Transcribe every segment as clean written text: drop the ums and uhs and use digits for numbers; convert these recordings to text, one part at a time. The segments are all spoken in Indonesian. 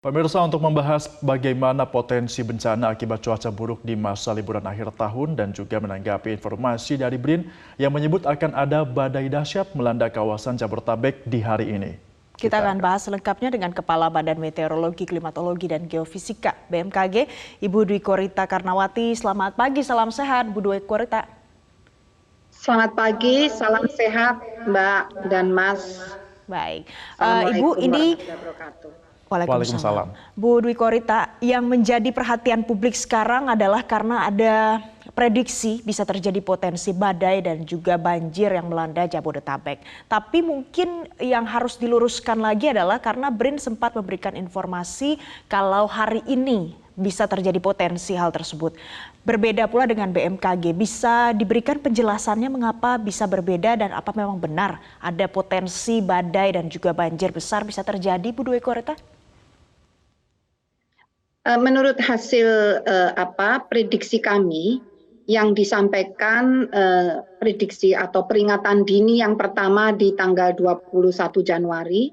Pemirsa, untuk membahas bagaimana potensi bencana akibat cuaca buruk di masa liburan akhir tahun dan juga menanggapi informasi dari BRIN yang menyebut akan ada badai dahsyat melanda kawasan Jabodetabek di hari ini. Kita akan bahas lengkapnya dengan Kepala Badan Meteorologi, Klimatologi, dan Geofisika BMKG, Ibu Dwi Korita Karnawati. Selamat pagi, salam sehat Bu Dwi Korita. Selamat pagi, salam sehat Mbak dan Mas. Baik, Ibu ini... Waalaikumsalam. Bu Dwi Korita, yang menjadi perhatian publik sekarang adalah karena ada prediksi bisa terjadi potensi badai dan juga banjir yang melanda Jabodetabek. Tapi mungkin yang harus diluruskan lagi adalah karena BRIN sempat memberikan informasi kalau hari ini bisa terjadi potensi hal tersebut. Berbeda pula dengan BMKG, bisa diberikan penjelasannya mengapa bisa berbeda dan apa memang benar ada potensi badai dan juga banjir besar bisa terjadi, Bu Dwi Korita? Menurut hasil prediksi kami yang disampaikan, prediksi atau peringatan dini yang pertama di tanggal 21 Januari,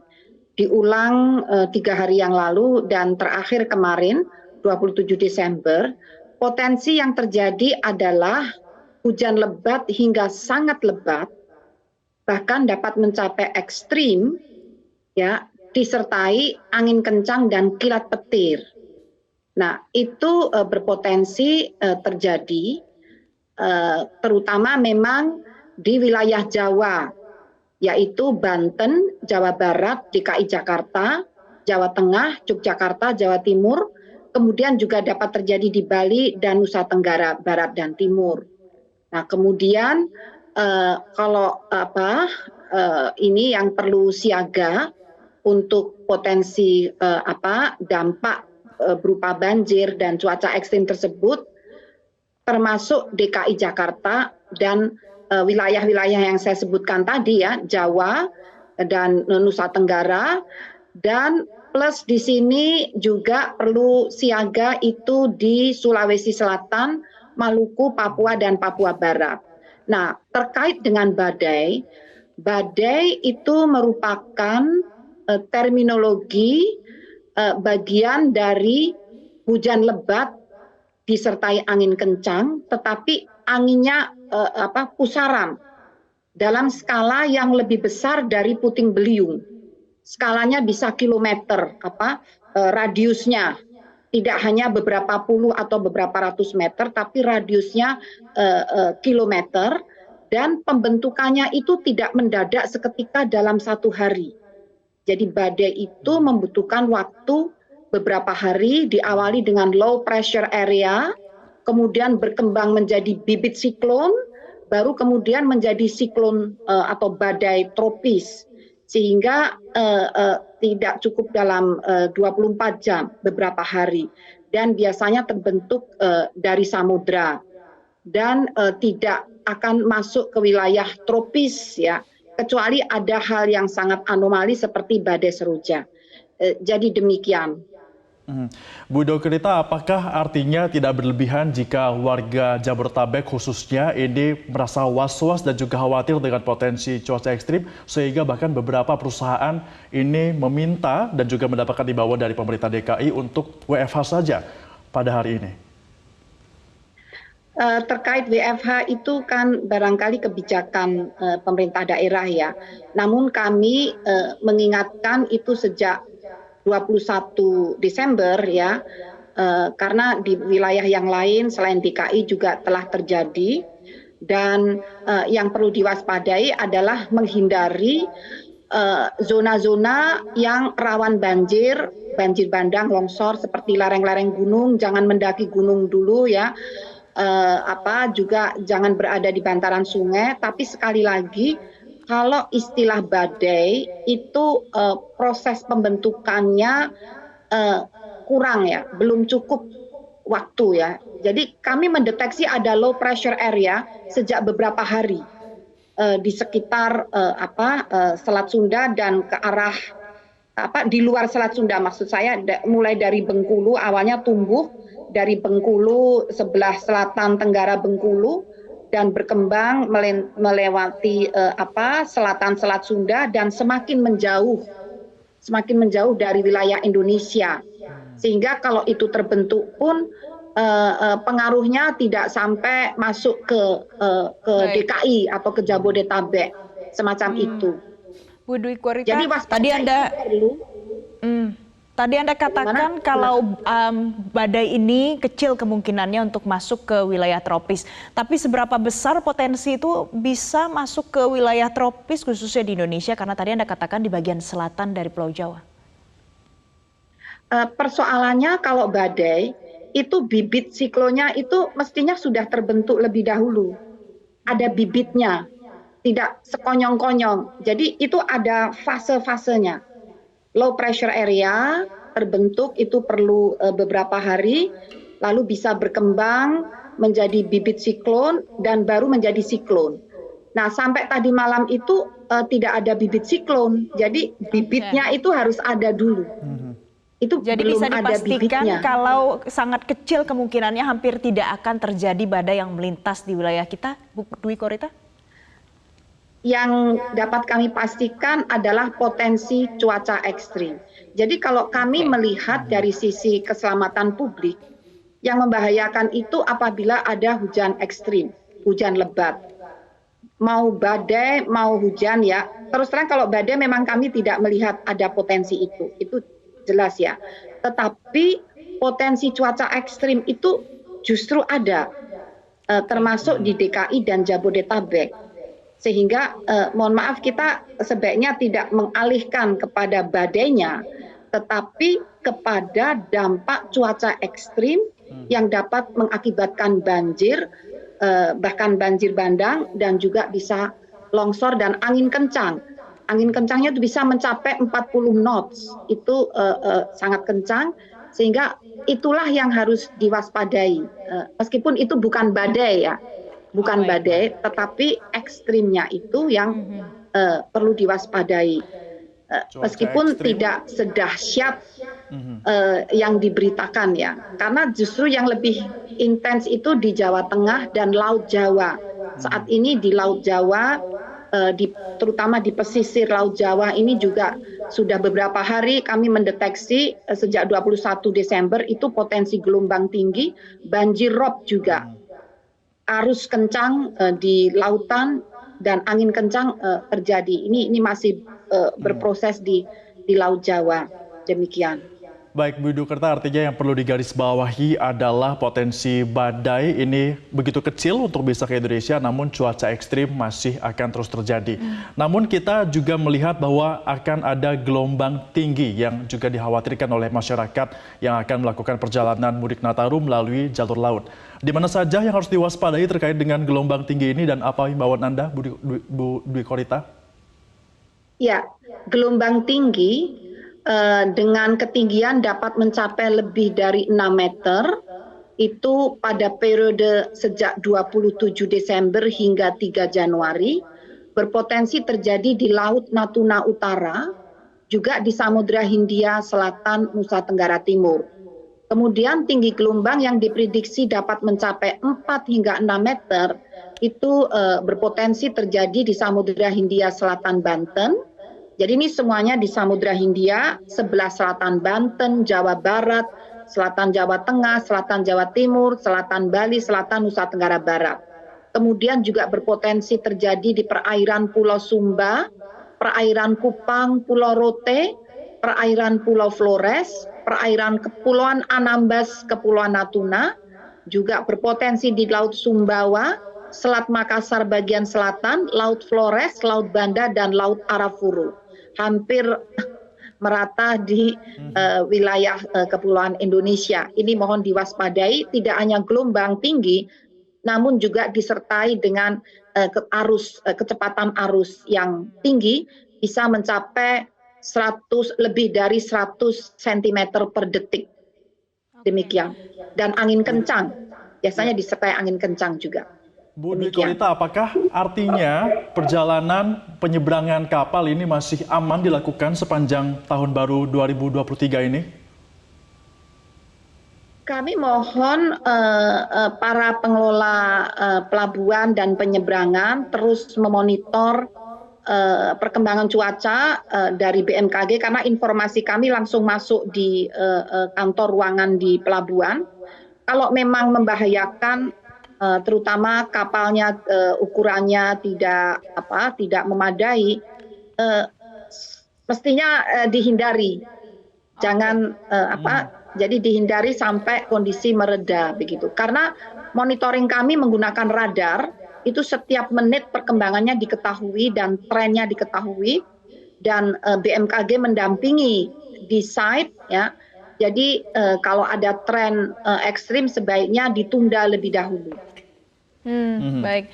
diulang 3 hari yang lalu dan terakhir kemarin 27 Desember, potensi yang terjadi adalah hujan lebat hingga sangat lebat, bahkan dapat mencapai ekstrim, ya, disertai angin kencang dan kilat petir. Nah, itu berpotensi terjadi, terutama memang di wilayah Jawa, yaitu Banten, Jawa Barat, DKI Jakarta, Jawa Tengah, Yogyakarta, Jawa Timur, kemudian juga dapat terjadi di Bali dan Nusa Tenggara Barat dan Timur. Nah, kemudian kalau ini yang perlu siaga untuk potensi dampak berupa banjir dan cuaca ekstrim tersebut, termasuk DKI Jakarta dan wilayah-wilayah yang saya sebutkan tadi, ya, Jawa dan Nusa Tenggara, dan plus di sini juga perlu siaga itu di Sulawesi Selatan, Maluku, Papua, dan Papua Barat. Nah, terkait dengan badai, badai itu merupakan terminologi bagian dari hujan lebat disertai angin kencang, tetapi anginnya pusaran dalam skala yang lebih besar dari puting beliung. Skalanya bisa kilometer, radiusnya tidak hanya beberapa puluh atau beberapa ratus meter, tapi radiusnya kilometer, dan pembentukannya itu tidak mendadak seketika dalam 1 hari. Jadi badai itu membutuhkan waktu beberapa hari, diawali dengan low pressure area, kemudian berkembang menjadi bibit siklon, baru kemudian menjadi siklon atau badai tropis, sehingga tidak cukup dalam 24 jam, beberapa hari, dan biasanya terbentuk dari samudra dan tidak akan masuk ke wilayah tropis, ya, kecuali ada hal yang sangat anomali seperti badai seroja. Jadi demikian. Bu Dwi Korita, apakah artinya tidak berlebihan jika warga Jabodetabek khususnya ini merasa was-was dan juga khawatir dengan potensi cuaca ekstrim, sehingga bahkan beberapa perusahaan ini meminta dan juga mendapatkan imbauan dari pemerintah DKI untuk WFH saja pada hari ini? Terkait WFH itu kan barangkali kebijakan pemerintah daerah, ya. Namun kami mengingatkan itu sejak 21 Desember, ya, karena di wilayah yang lain selain DKI juga telah terjadi, dan yang perlu diwaspadai adalah menghindari zona-zona yang rawan banjir, banjir bandang, longsor seperti lereng-lereng gunung, jangan mendaki gunung dulu, ya. Juga jangan berada di bantaran sungai, tapi sekali lagi kalau istilah badai itu proses pembentukannya kurang, ya, belum cukup waktu, ya. Jadi kami mendeteksi ada low pressure area sejak beberapa hari di sekitar Selat Sunda dan ke arah di luar Selat Sunda, maksud saya mulai dari Bengkulu, awalnya tumbuh dari Bengkulu sebelah selatan tenggara Bengkulu dan berkembang melewati selatan Selat Sunda dan semakin menjauh dari wilayah Indonesia. Sehingga kalau itu terbentuk pun pengaruhnya tidak sampai masuk ke Baik. DKI atau ke Jabodetabek semacam itu. Bu Dwi Korita, Jadi tadi waspada Anda itu perlu. Tadi Anda Gimana? katakan kalau badai ini kecil kemungkinannya untuk masuk ke wilayah tropis. Tapi seberapa besar potensi itu bisa masuk ke wilayah tropis khususnya di Indonesia? Karena tadi Anda katakan di bagian selatan dari Pulau Jawa. Persoalannya kalau badai, itu bibit siklonya itu mestinya sudah terbentuk lebih dahulu. Ada bibitnya, tidak sekonyong-konyong. Jadi itu ada fase-fasenya. Low pressure area terbentuk itu perlu beberapa hari, lalu bisa berkembang menjadi bibit siklon dan baru menjadi siklon. Nah, sampai tadi malam itu tidak ada bibit siklon, jadi bibitnya itu harus ada dulu. Itu Jadi belum bisa ada dipastikan bibitnya. kalau sangat kecil kemungkinannya hampir tidak akan terjadi badai yang melintas di wilayah kita, Bu Dwi Korita? Yang dapat kami pastikan adalah potensi cuaca ekstrim. Jadi kalau kami melihat dari sisi keselamatan publik, yang membahayakan itu apabila ada hujan ekstrim, hujan lebat. Mau badai, mau hujan ya. Terus terang kalau badai memang kami tidak melihat ada potensi itu jelas ya. Tetapi potensi cuaca ekstrim itu justru ada, termasuk di DKI dan Jabodetabek. Sehingga mohon maaf kita sebaiknya tidak mengalihkan kepada badainya, tetapi kepada dampak cuaca ekstrim yang dapat mengakibatkan banjir, bahkan banjir bandang dan juga bisa longsor dan angin kencang. Angin kencangnya itu bisa mencapai 40 knots, itu sangat kencang, sehingga itulah yang harus diwaspadai. Meskipun itu bukan badai ya. Bukan badai, tetapi ekstrimnya itu yang perlu diwaspadai. Meskipun tidak sedahsyat yang diberitakan ya, karena justru yang lebih intens itu di Jawa Tengah dan Laut Jawa. Saat ini di Laut Jawa, terutama di pesisir Laut Jawa ini juga sudah beberapa hari kami mendeteksi sejak 21 Desember itu potensi gelombang tinggi, banjir rob juga. Arus kencang di lautan dan angin kencang terjadi. Ini masih berproses di Laut Jawa. Demikian. Baik, Bu Dukerta, artinya yang perlu digarisbawahi adalah potensi badai ini begitu kecil untuk bisa ke Indonesia, namun cuaca ekstrim masih akan terus terjadi. Namun kita juga melihat bahwa akan ada gelombang tinggi yang juga dikhawatirkan oleh masyarakat yang akan melakukan perjalanan mudik Nataru melalui jalur laut. Di mana saja yang harus diwaspadai terkait dengan gelombang tinggi ini dan apa himbauan Anda, Bu Dwi Korita? Ya, gelombang tinggi dengan ketinggian dapat mencapai lebih dari 6 meter, itu pada periode sejak 27 Desember hingga 3 Januari, berpotensi terjadi di Laut Natuna Utara, juga di Samudra Hindia Selatan, Nusa Tenggara Timur. Kemudian tinggi gelombang yang diprediksi dapat mencapai 4 hingga 6 meter, itu berpotensi terjadi di Samudra Hindia Selatan Banten. Jadi ini semuanya di Samudra Hindia, sebelah selatan Banten, Jawa Barat, selatan Jawa Tengah, selatan Jawa Timur, selatan Bali, selatan Nusa Tenggara Barat. Kemudian juga berpotensi terjadi di perairan Pulau Sumba, perairan Kupang, Pulau Rote, perairan Pulau Flores, perairan Kepulauan Anambas, Kepulauan Natuna, juga berpotensi di Laut Sumbawa, Selat Makassar bagian selatan, Laut Flores, Laut Banda, dan Laut Arafuru. Hampir merata di wilayah Kepulauan Indonesia. Ini mohon diwaspadai, tidak hanya gelombang tinggi, namun juga disertai dengan kecepatan arus yang tinggi, bisa mencapai lebih dari 100 cm per detik. Demikian. Dan angin kencang, biasanya disertai angin kencang juga. Bu Dwi Korita, apakah artinya perjalanan penyeberangan kapal ini masih aman dilakukan sepanjang tahun baru 2023 ini? Kami mohon para pengelola pelabuhan dan penyeberangan terus memonitor perkembangan cuaca dari BMKG karena informasi kami langsung masuk di kantor ruangan di pelabuhan. Kalau memang membahayakan, terutama kapalnya ukurannya tidak memadai, mestinya dihindari. Jangan jadi dihindari sampai kondisi mereda begitu. Karena monitoring kami menggunakan radar, itu setiap menit perkembangannya diketahui dan trennya diketahui, dan BMKG mendampingi di site ya. Jadi kalau ada tren ekstrim sebaiknya ditunda lebih dahulu. Baik,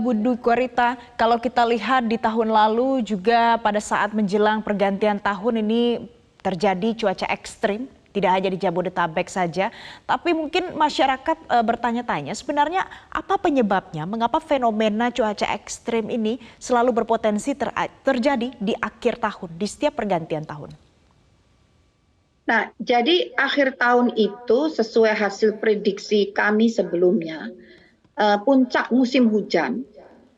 Bu Dwi Korita, kalau kita lihat di tahun lalu juga pada saat menjelang pergantian tahun ini terjadi cuaca ekstrim, tidak hanya di Jabodetabek saja, tapi mungkin masyarakat bertanya-tanya sebenarnya apa penyebabnya, mengapa fenomena cuaca ekstrim ini selalu berpotensi terjadi di akhir tahun, di setiap pergantian tahun? Nah, jadi akhir tahun itu sesuai hasil prediksi kami sebelumnya, puncak musim hujan,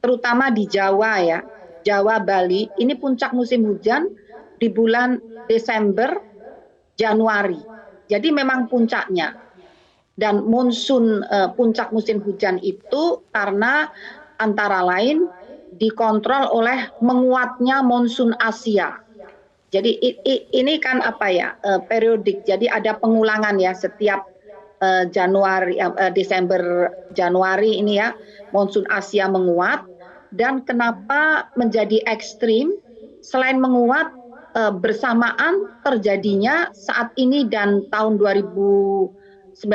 terutama di Jawa ya, Jawa, Bali, ini puncak musim hujan di bulan Desember, Januari. Jadi memang puncaknya. Dan monsun puncak musim hujan itu karena antara lain dikontrol oleh menguatnya monsun Asia. Jadi ini kan periodik. Jadi ada pengulangan ya setiap Desember Januari ini ya, monsun Asia menguat. Dan kenapa menjadi ekstrim? Selain menguat, bersamaan terjadinya saat ini dan tahun 2019-2020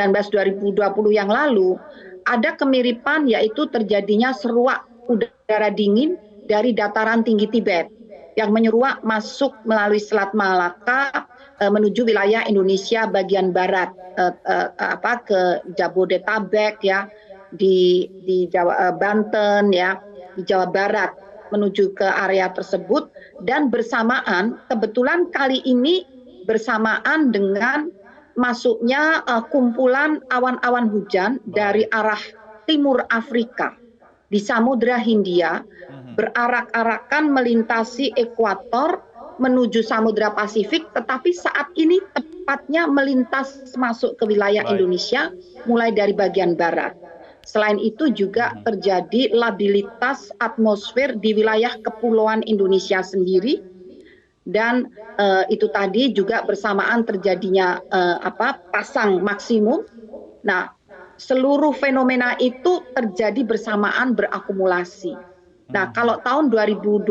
yang lalu ada kemiripan, yaitu terjadinya seruak udara dingin dari dataran tinggi Tibet yang menyeruak masuk melalui Selat Malaka menuju wilayah Indonesia bagian barat, ke Jabodetabek ya, di Jawa, Banten ya, di Jawa Barat, menuju ke area tersebut. Dan bersamaan, kebetulan kali ini bersamaan dengan masuknya kumpulan awan-awan hujan dari arah timur Afrika di Samudra Hindia, berarak-arakan melintasi ekuator menuju Samudra Pasifik, tetapi saat ini tepatnya melintas masuk ke wilayah Indonesia mulai dari bagian barat. Selain itu juga terjadi labilitas atmosfer di wilayah kepulauan Indonesia sendiri, dan itu tadi juga bersamaan terjadinya pasang maksimum. Nah, seluruh fenomena itu terjadi bersamaan, berakumulasi. Nah, kalau tahun 2020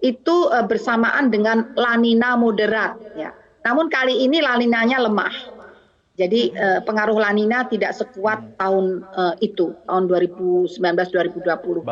itu bersamaan dengan La Nina moderat ya. Namun kali ini La Ninanya lemah. Jadi pengaruh La Nina tidak sekuat tahun itu, tahun 2019-2020.